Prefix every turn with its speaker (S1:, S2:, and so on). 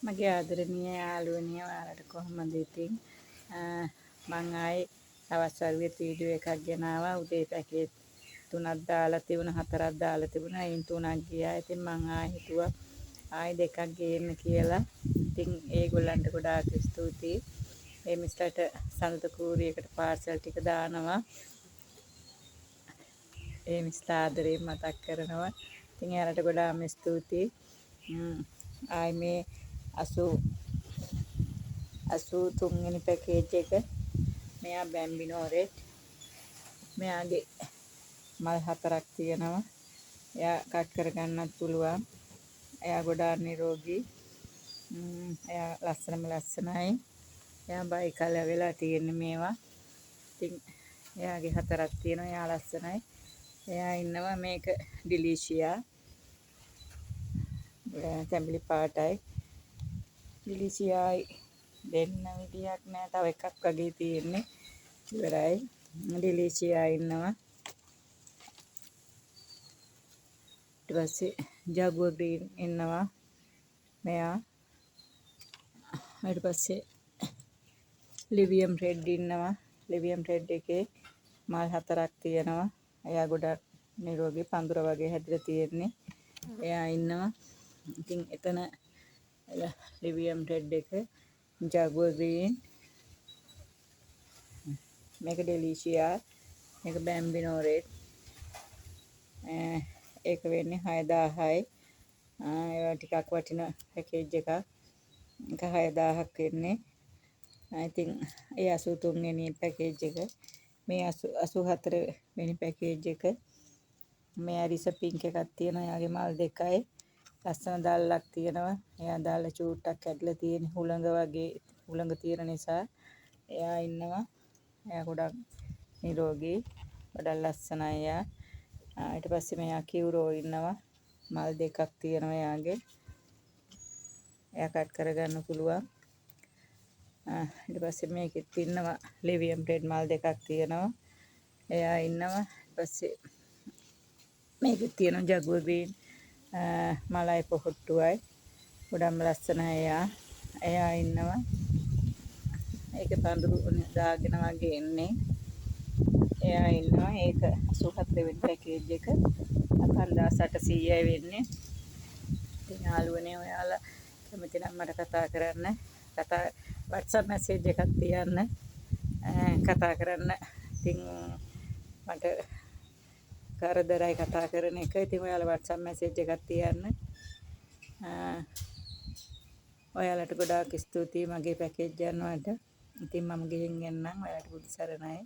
S1: මගේ ආදරණීය යාළුවනිය ඔයාලට කොහොමද ඉතින් මං ආයේ දවස් වරුවේ වීඩියෝ එකක් ගෙනාවා උදේ පැකේ 3ක් දාලා තිබුණා 4ක් දාලා තිබුණා අයින් 3ක් ගියා. ඉතින් මං ආයෙ හිතුවා ආයෙ 2ක් ගේන්න කියලා. ඉතින් ඒගොල්ලන්ට ගොඩාක් ස්තුතියි. මේ මිස්ටර්ට සඳුද කූරියකට පාර්සල් ටික දානවා. ඒ මිස්ටර් ආදරේ මතක් කරනවා. ඉතින් එයාලට ගොඩාක් ස්තුතියි. ආයි මේ 83 වෙනි පැකේජ් එක මෙයා බැම්බිනෝරෙත් මෙයාගේ මල් 4ක් තියෙනවා. එයා කට් කරගන්නත් පුළුවන්. එයා ගොඩාක් නිරෝගී. එයා ලස්සනයි. එයා බයි කලර් වෙලා තියෙන්නේ මේවා. ඉතින් එයාගේ 4ක් තියෙනවා. එයා ලස්සනයි. එයා ඉන්නවා මේක ඩිලීෂියා. තැඹිලි පාටයි. ඩිලීෂියායි දෙන්න විදියක් නෑ. තව එකක් වගේ තියෙන්නේ. ඉවරයි. ඩිලීෂියා ඉන්නවා. ඊට පස්සේ ජගුවර් ග්‍රීන් ඉන්නවා. මෙයා ඊට පස්සේ ලිවියම් රෙඩ් ඉන්නවා. ලිවියම් රෙඩ් එකේ මල් 4ක් තියෙනවා. එයා ගොඩක් නිරෝගී පඳුර වගේ හැදිලා තියෙන්නේ. එයා ඉන්නවා. ඉතින් එතන ලිවියම් රෙඩ් එක ජගුවර් ග්‍රීන් මේක ඩෙලීෂියා මේක බැම්බිනෝ රෙඩ් ඒක වෙන්නේ 6000යි. ඒවා ටිකක් වටින පැකේජ් එකක්. ඒක 6000ක් වෙන්නේ. ඉතින් ඒ 83 වෙනි පැකේජ් එක මේ 84 වෙනි පැකේජ් එක මේ අරිස පින්ක් එකක් තියෙනවා. එයාගේ මල් දෙකයි. ලස්සන දැල්ලක් තියෙනවා. එයා දැල්ල චූට්ටක් ඇදලා තියෙන හුළඟ වගේ හුළඟ තියෙන නිසා එයා ඉන්නවා. එයා ගොඩක් නිරෝගී. ගොඩක් ලස්සනයි එයා. ඊට පස්සේ මෙයා කිව්රෝ ඉන්නවා. මල් දෙකක් තියෙනවා එයාගේ. එයා කට් කරගන්න පුළුවන්. ඊට පස්සේ මේකෙත් ඉන්නවා ලිවියම් රෙඩ් මල් දෙකක් තියෙනවා. එයා ඉන්නවා. ඊට පස්සේ මේකෙත් තියෙනවා ජගුවර් ග්‍රීන් මලයි පොහොට්ටුවයි. ගොඩක්ම ලස්සනයි එයා. එයා ඉන්නවා. ඒක පඳුරු දාගෙන වගේ එන්නේ. එයා ඉන්නවා. ඒක 84 වෙනි පැකේජ් එක 5800යි වෙන්නේ. ඉතින් යාළුවනේ ඔයාලා කැමති නම් මට කතා කරන්න. WhatsApp මැසේජ් එකක් තියන්න. කතා කරන්න. ඉතින් මට කරදරයි කතා කරන එක. ඉතින් ඔයාලා WhatsApp මැසේජ් එකක් තියන්න. ඔයාලට ගොඩාක් ස්තුතියි මගේ පැකේජ් යනවාට. ඉතින් මම ගිහින් එන්නම්. ඔයාලට බුදු සරණයි.